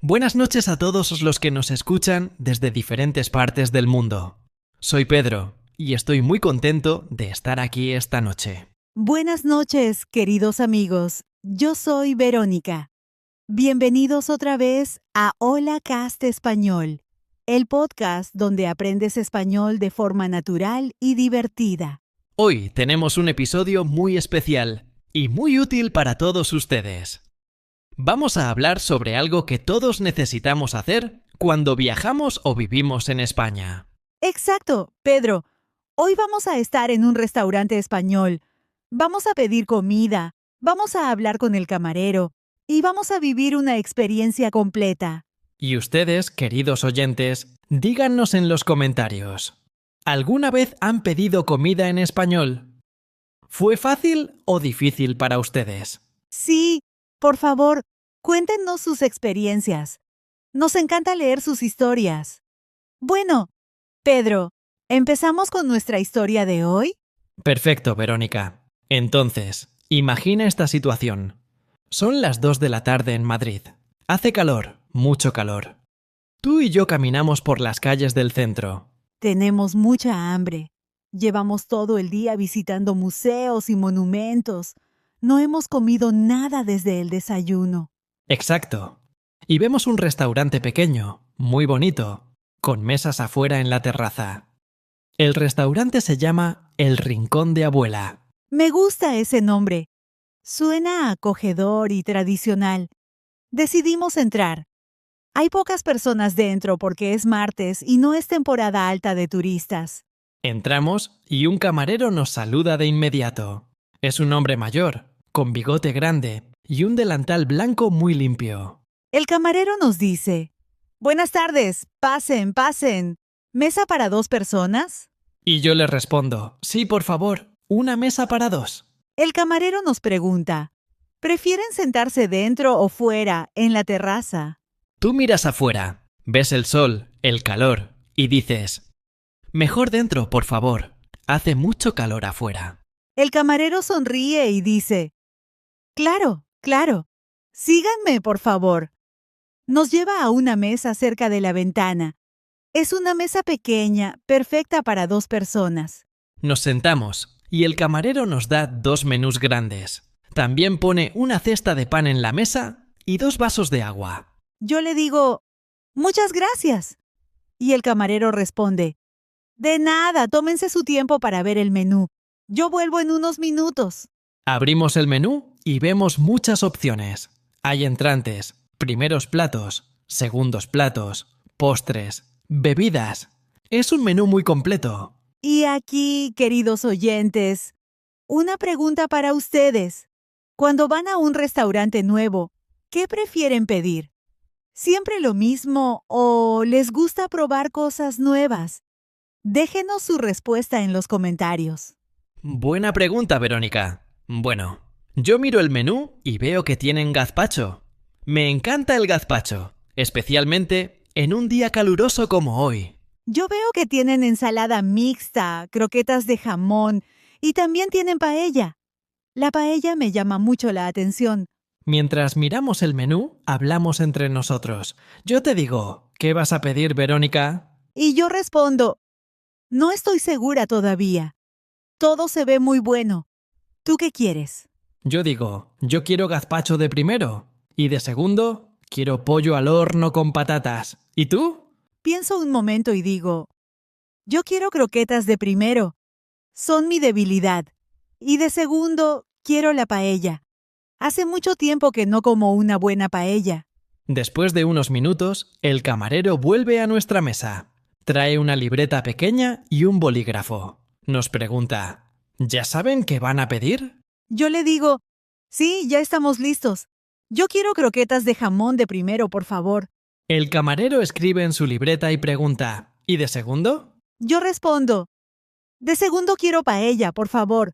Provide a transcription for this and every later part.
Buenas noches a todos los que nos escuchan desde diferentes partes del mundo. Soy Pedro y estoy muy contento de estar aquí esta noche. Buenas noches, queridos amigos. Yo soy Verónica. Bienvenidos otra vez a Hola Cast Español, el podcast donde aprendes español de forma natural y divertida. Hoy tenemos un episodio muy especial y muy útil para todos ustedes. Vamos a hablar sobre algo que todos necesitamos hacer cuando viajamos o vivimos en España. Exacto, Pedro. Hoy vamos a estar en un restaurante español. Vamos a pedir comida, vamos a hablar con el camarero y vamos a vivir una experiencia completa. Y ustedes, queridos oyentes, díganos en los comentarios. ¿Alguna vez han pedido comida en español? ¿Fue fácil o difícil para ustedes? Sí, por favor, cuéntenos sus experiencias. Nos encanta leer sus historias. Bueno, Pedro, ¿empezamos con nuestra historia de hoy? Perfecto, Verónica. Entonces, imagina esta situación. Son las 2 de la tarde en Madrid. Hace calor, mucho calor. Tú y yo caminamos por las calles del centro. Tenemos mucha hambre. Llevamos todo el día visitando museos y monumentos. No hemos comido nada desde el desayuno. Exacto. Y vemos un restaurante pequeño, muy bonito, con mesas afuera en la terraza. El restaurante se llama El Rincón de Abuela. Me gusta ese nombre. Suena acogedor y tradicional. Decidimos entrar. Hay pocas personas dentro porque es martes y no es temporada alta de turistas. Entramos y un camarero nos saluda de inmediato. Es un hombre mayor, con bigote grande y un delantal blanco muy limpio. El camarero nos dice: «Buenas tardes, pasen, pasen. ¿Mesa para 2 personas?» Y yo le respondo, sí, por favor, una mesa para 2. El camarero nos pregunta: ¿prefieren sentarse dentro o fuera, en la terraza? Tú miras afuera, ves el sol, el calor, y dices, mejor dentro, por favor, hace mucho calor afuera. El camarero sonríe y dice: «Claro, claro. Síganme, por favor». Nos lleva a una mesa cerca de la ventana. Es una mesa pequeña, perfecta para 2 personas. Nos sentamos y el camarero nos da 2 menús grandes. También pone una cesta de pan en la mesa y 2 vasos de agua. Yo le digo: «Muchas gracias». Y el camarero responde: «De nada, tómense su tiempo para ver el menú. Yo vuelvo en unos minutos». Abrimos el menú y vemos muchas opciones. Hay entrantes, primeros platos, segundos platos, postres, bebidas. Es un menú muy completo. Y aquí, queridos oyentes, una pregunta para ustedes. Cuando van a un restaurante nuevo, ¿qué prefieren pedir? ¿Siempre lo mismo o les gusta probar cosas nuevas? Déjenos su respuesta en los comentarios. Buena pregunta, Verónica. Bueno, yo miro el menú y veo que tienen gazpacho. Me encanta el gazpacho, especialmente en un día caluroso como hoy. Yo veo que tienen ensalada mixta, croquetas de jamón y también tienen paella. La paella me llama mucho la atención. Mientras miramos el menú, hablamos entre nosotros. Yo te digo, ¿qué vas a pedir, Verónica? Y yo respondo: «No estoy segura todavía. Todo se ve muy bueno. ¿Tú qué quieres?» Yo digo, yo quiero gazpacho de primero. Y de segundo, quiero pollo al horno con patatas. ¿Y tú? Pienso un momento y digo: «Yo quiero croquetas de primero. Son mi debilidad. Y de segundo, quiero la paella. Hace mucho tiempo que no como una buena paella». Después de unos minutos, el camarero vuelve a nuestra mesa. Trae una libreta pequeña y un bolígrafo. Nos pregunta, ¿ya saben qué van a pedir? Yo le digo: «Sí, ya estamos listos. Yo quiero croquetas de jamón de primero, por favor». El camarero escribe en su libreta y pregunta, ¿y de segundo? Yo respondo: «De segundo quiero paella, por favor.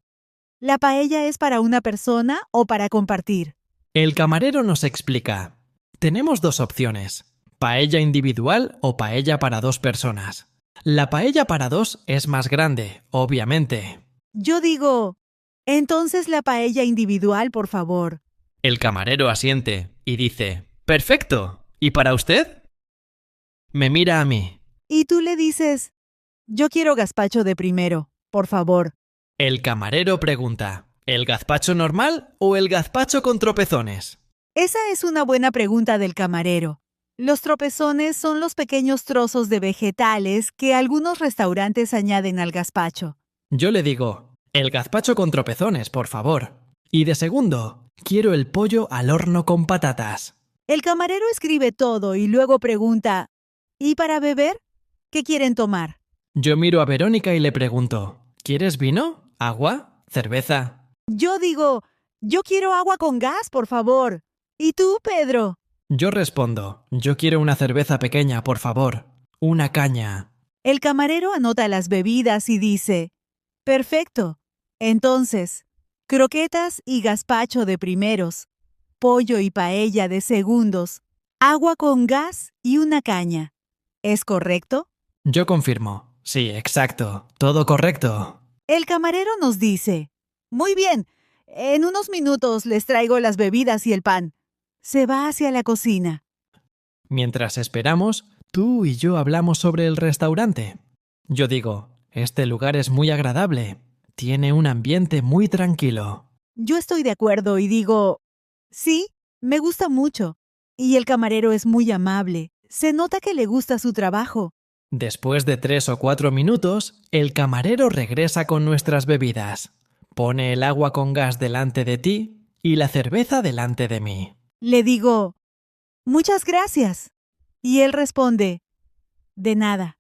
¿La paella es para una persona o para compartir?» El camarero nos explica. Tenemos 2 opciones, paella individual o paella para 2 personas. La paella para 2 es más grande, obviamente. Yo digo: «Entonces la paella individual, por favor». El camarero asiente y dice, ¡perfecto! ¿Y para usted? Me mira a mí. Y tú le dices, yo quiero gazpacho de primero, por favor. El camarero pregunta, ¿el gazpacho normal o el gazpacho con tropezones? Esa es una buena pregunta del camarero. Los tropezones son los pequeños trozos de vegetales que algunos restaurantes añaden al gazpacho. Yo le digo, el gazpacho con tropezones, por favor. Y de segundo, quiero el pollo al horno con patatas. El camarero escribe todo y luego pregunta, ¿y para beber? ¿Qué quieren tomar? Yo miro a Verónica y le pregunto, ¿quieres vino? ¿Agua? ¿Cerveza? Yo digo, yo quiero agua con gas, por favor. ¿Y tú, Pedro? Yo respondo, yo quiero una cerveza pequeña, por favor. Una caña. El camarero anota las bebidas y dice, perfecto. Entonces, croquetas y gazpacho de primeros, pollo y paella de segundos, agua con gas y una caña. ¿Es correcto? Yo confirmo. Sí, exacto. Todo correcto. El camarero nos dice, muy bien, en unos minutos les traigo las bebidas y el pan. Se va hacia la cocina. Mientras esperamos, tú y yo hablamos sobre el restaurante. Yo digo, este lugar es muy agradable. Tiene un ambiente muy tranquilo. Yo estoy de acuerdo y digo, sí, me gusta mucho. Y el camarero es muy amable. Se nota que le gusta su trabajo. Después de 3 o 4 minutos, el camarero regresa con nuestras bebidas. Pone el agua con gas delante de ti y la cerveza delante de mí. Le digo, muchas gracias. Y él responde, de nada.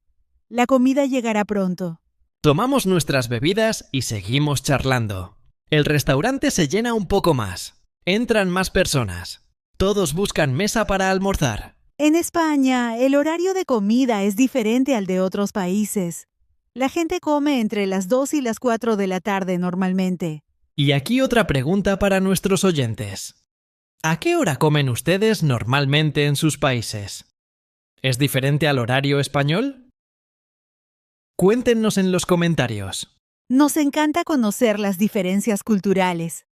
La comida llegará pronto. Tomamos nuestras bebidas y seguimos charlando. El restaurante se llena un poco más. Entran más personas. Todos buscan mesa para almorzar. En España, el horario de comida es diferente al de otros países. La gente come entre las 2 y las 4 de la tarde normalmente. Y aquí otra pregunta para nuestros oyentes. ¿A qué hora comen ustedes normalmente en sus países? ¿Es diferente al horario español? Cuéntenos en los comentarios. Nos encanta conocer las diferencias culturales.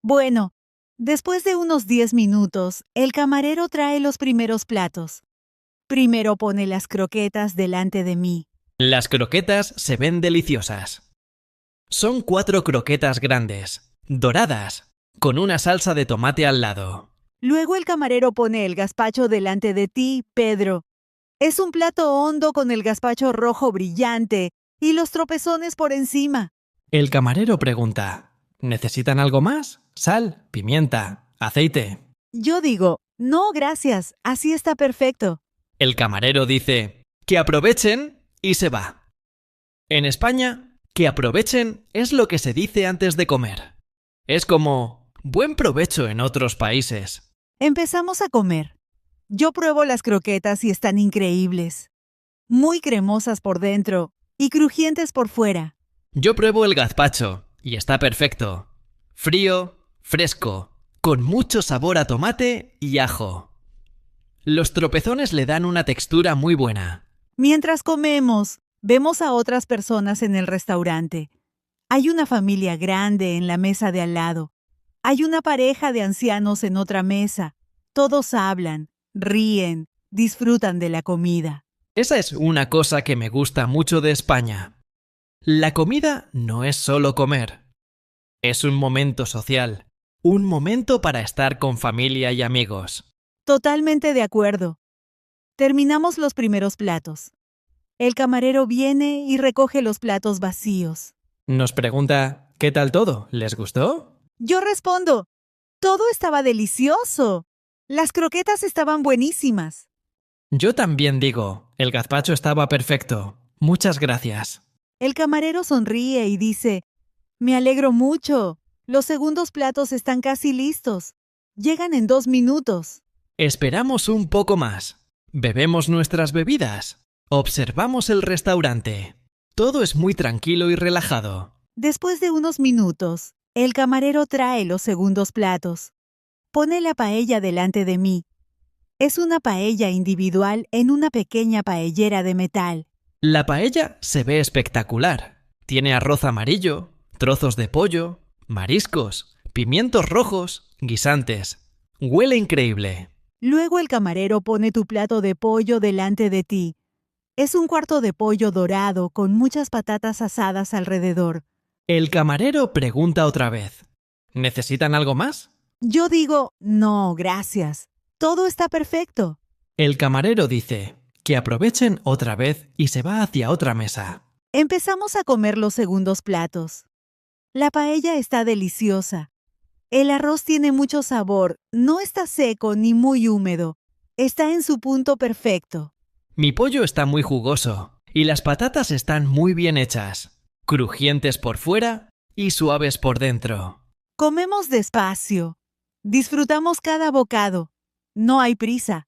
Bueno, después de unos 10 minutos, el camarero trae los primeros platos. Primero pone las croquetas delante de mí. Las croquetas se ven deliciosas. Son 4 croquetas grandes, doradas, con una salsa de tomate al lado. Luego el camarero pone el gazpacho delante de ti, Pedro. Es un plato hondo con el gazpacho rojo brillante y los tropezones por encima. El camarero pregunta, ¿necesitan algo más? Sal, pimienta, aceite. Yo digo, no, gracias, así está perfecto. El camarero dice, que aprovechen y se va. En España, que aprovechen es lo que se dice antes de comer. Es como, buen provecho en otros países. Empezamos a comer. Yo pruebo las croquetas y están increíbles. Muy cremosas por dentro y crujientes por fuera. Yo pruebo el gazpacho y está perfecto. Frío, fresco, con mucho sabor a tomate y ajo. Los tropezones le dan una textura muy buena. Mientras comemos, vemos a otras personas en el restaurante. Hay una familia grande en la mesa de al lado. Hay una pareja de ancianos en otra mesa. Todos hablan, ríen, disfrutan de la comida. Esa es una cosa que me gusta mucho de España. La comida no es solo comer. Es un momento social, un momento para estar con familia y amigos. Totalmente de acuerdo. Terminamos los primeros platos. El camarero viene y recoge los platos vacíos. Nos pregunta, ¿qué tal todo? ¿Les gustó? Yo respondo, todo estaba delicioso. Las croquetas estaban buenísimas. Yo también digo, el gazpacho estaba perfecto. Muchas gracias. El camarero sonríe y dice, me alegro mucho. Los segundos platos están casi listos. Llegan en 2 minutos. Esperamos un poco más. Bebemos nuestras bebidas. Observamos el restaurante. Todo es muy tranquilo y relajado. Después de unos minutos, el camarero trae los segundos platos. Pone la paella delante de mí. Es una paella individual en una pequeña paellera de metal. La paella se ve espectacular. Tiene arroz amarillo, trozos de pollo, mariscos, pimientos rojos, guisantes. Huele increíble. Luego el camarero pone tu plato de pollo delante de ti. Es un cuarto de pollo dorado con muchas patatas asadas alrededor. El camarero pregunta otra vez. ¿Necesitan algo más? Yo digo, no, gracias. Todo está perfecto. El camarero dice que aprovechen otra vez y se va hacia otra mesa. Empezamos a comer los segundos platos. La paella está deliciosa. El arroz tiene mucho sabor, no está seco ni muy húmedo. Está en su punto perfecto. Mi pollo está muy jugoso y las patatas están muy bien hechas, crujientes por fuera y suaves por dentro. Comemos despacio. Disfrutamos cada bocado. No hay prisa.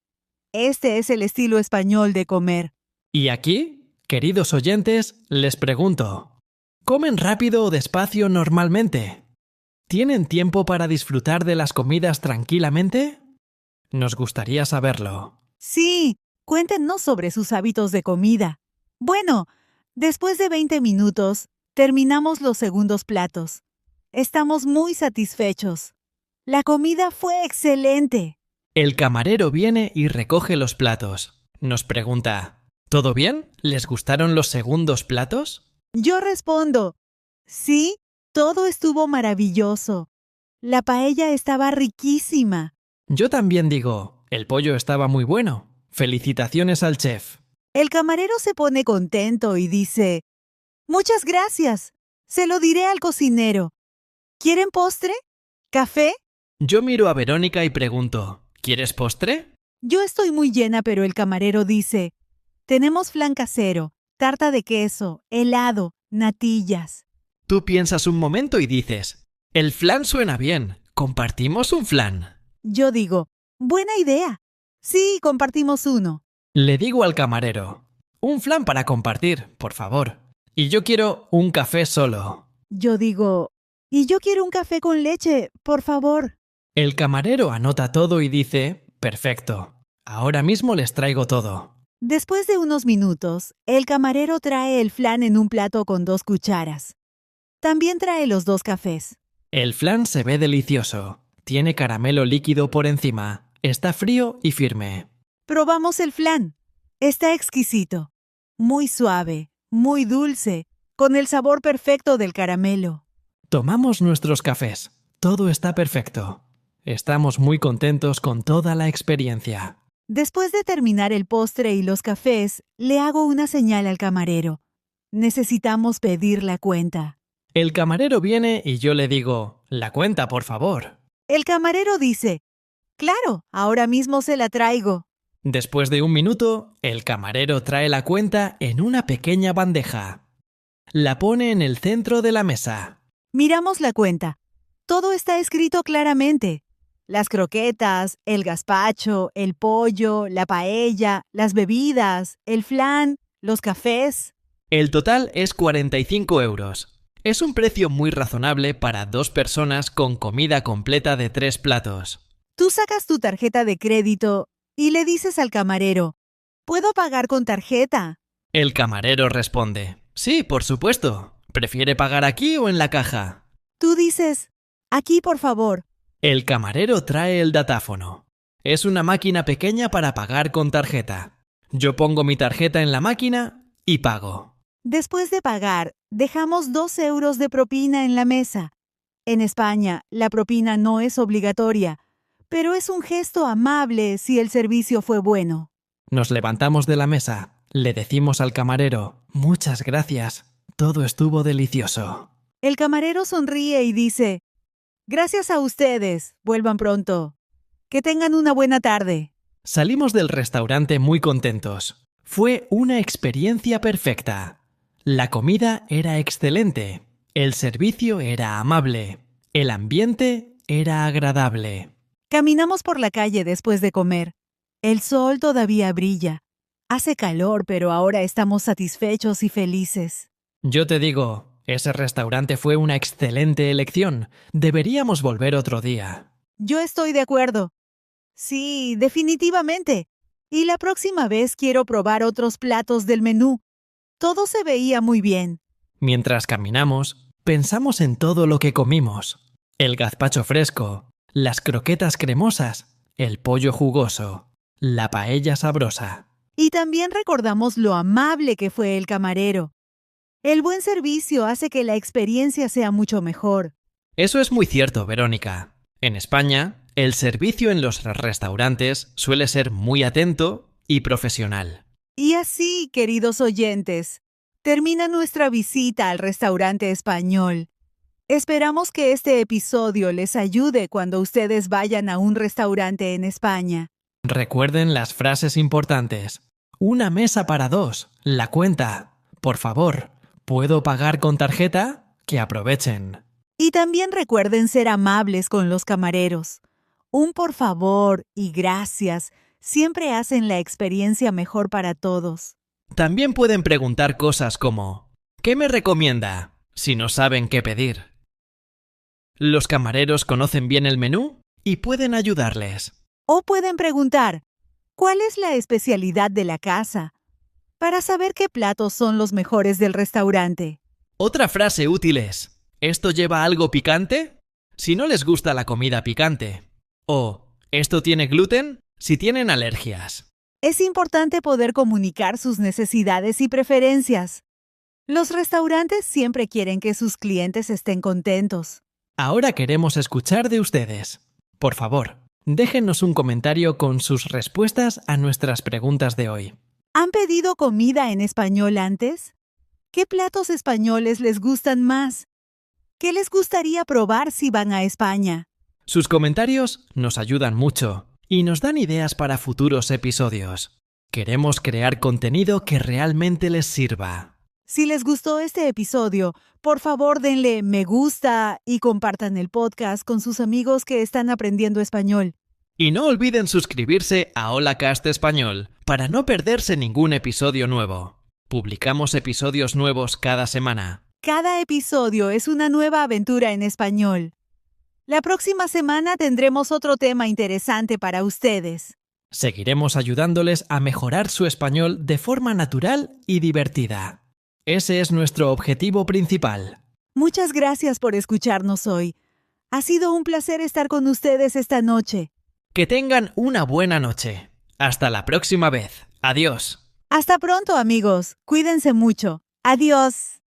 Este es el estilo español de comer. Y aquí, queridos oyentes, les pregunto, ¿comen rápido o despacio normalmente? ¿Tienen tiempo para disfrutar de las comidas tranquilamente? Nos gustaría saberlo. Sí, cuéntenos sobre sus hábitos de comida. Bueno, después de 20 minutos, terminamos los segundos platos. Estamos muy satisfechos. La comida fue excelente. El camarero viene y recoge los platos. Nos pregunta, ¿todo bien? ¿Les gustaron los segundos platos? Yo respondo, sí, todo estuvo maravilloso. La paella estaba riquísima. Yo también digo, el pollo estaba muy bueno. Felicitaciones al chef. El camarero se pone contento y dice, muchas gracias. Se lo diré al cocinero. ¿Quieren postre? ¿Café? Yo miro a Verónica y pregunto, ¿quieres postre? Yo estoy muy llena, pero el camarero dice, tenemos flan casero, tarta de queso, helado, natillas. Tú piensas un momento y dices, el flan suena bien, ¿compartimos un flan? Yo digo, buena idea. Sí, compartimos uno. Le digo al camarero, un flan para compartir, por favor. Y yo quiero un café solo. Yo digo, y yo quiero un café con leche, por favor. El camarero anota todo y dice, perfecto, ahora mismo les traigo todo. Después de unos minutos, el camarero trae el flan en un plato con 2 cucharas. También trae los 2 cafés. El flan se ve delicioso, tiene caramelo líquido por encima, está frío y firme. Probamos el flan. Está exquisito. Muy suave, muy dulce, con el sabor perfecto del caramelo. Tomamos nuestros cafés, todo está perfecto. Estamos muy contentos con toda la experiencia. Después de terminar el postre y los cafés, le hago una señal al camarero. Necesitamos pedir la cuenta. El camarero viene y yo le digo, la cuenta, por favor. El camarero dice, claro, ahora mismo se la traigo. Después de un minuto, el camarero trae la cuenta en una pequeña bandeja. La pone en el centro de la mesa. Miramos la cuenta. Todo está escrito claramente. Las croquetas, el gazpacho, el pollo, la paella, las bebidas, el flan, los cafés. El total es 45 euros. Es un precio muy razonable para 2 personas con comida completa de 3 platos. Tú sacas tu tarjeta de crédito y le dices al camarero, ¿puedo pagar con tarjeta? El camarero responde, sí, por supuesto. ¿Prefiere pagar aquí o en la caja? Tú dices, aquí por favor. El camarero trae el datáfono. Es una máquina pequeña para pagar con tarjeta. Yo pongo mi tarjeta en la máquina y pago. Después de pagar, dejamos 2 euros de propina en la mesa. En España, la propina no es obligatoria, pero es un gesto amable si el servicio fue bueno. Nos levantamos de la mesa. Le decimos al camarero, muchas gracias. Todo estuvo delicioso. El camarero sonríe y dice, gracias a ustedes. Vuelvan pronto. Que tengan una buena tarde. Salimos del restaurante muy contentos. Fue una experiencia perfecta. La comida era excelente. El servicio era amable. El ambiente era agradable. Caminamos por la calle después de comer. El sol todavía brilla. Hace calor, pero ahora estamos satisfechos y felices. Yo te digo, ese restaurante fue una excelente elección. Deberíamos volver otro día. Yo estoy de acuerdo. Sí, definitivamente. Y la próxima vez quiero probar otros platos del menú. Todo se veía muy bien. Mientras caminamos, pensamos en todo lo que comimos. El gazpacho fresco, las croquetas cremosas, el pollo jugoso, la paella sabrosa. Y también recordamos lo amable que fue el camarero. El buen servicio hace que la experiencia sea mucho mejor. Eso es muy cierto, Verónica. En España, el servicio en los restaurantes suele ser muy atento y profesional. Y así, queridos oyentes, termina nuestra visita al restaurante español. Esperamos que este episodio les ayude cuando ustedes vayan a un restaurante en España. Recuerden las frases importantes. Una mesa para dos. La cuenta. Por favor, ¿puedo pagar con tarjeta? Que aprovechen. Y también recuerden ser amables con los camareros. Un por favor y gracias siempre hacen la experiencia mejor para todos. También pueden preguntar cosas como ¿qué me recomienda? Si no saben qué pedir. Los camareros conocen bien el menú y pueden ayudarles. O pueden preguntar, ¿cuál es la especialidad de la casa? Para saber qué platos son los mejores del restaurante. Otra frase útil es ¿esto lleva algo picante? Si no les gusta la comida picante. O ¿esto tiene gluten? Si tienen alergias. Es importante poder comunicar sus necesidades y preferencias. Los restaurantes siempre quieren que sus clientes estén contentos. Ahora queremos escuchar de ustedes. Por favor, déjenos un comentario con sus respuestas a nuestras preguntas de hoy. ¿Han pedido comida en español antes? ¿Qué platos españoles les gustan más? ¿Qué les gustaría probar si van a España? Sus comentarios nos ayudan mucho y nos dan ideas para futuros episodios. Queremos crear contenido que realmente les sirva. Si les gustó este episodio, por favor denle me gusta y compartan el podcast con sus amigos que están aprendiendo español. Y no olviden suscribirse a HolaCast Español para no perderse ningún episodio nuevo. Publicamos episodios nuevos cada semana. Cada episodio es una nueva aventura en español. La próxima semana tendremos otro tema interesante para ustedes. Seguiremos ayudándoles a mejorar su español de forma natural y divertida. Ese es nuestro objetivo principal. Muchas gracias por escucharnos hoy. Ha sido un placer estar con ustedes esta noche. Que tengan una buena noche. Hasta la próxima vez. Adiós. Hasta pronto, amigos. Cuídense mucho. Adiós.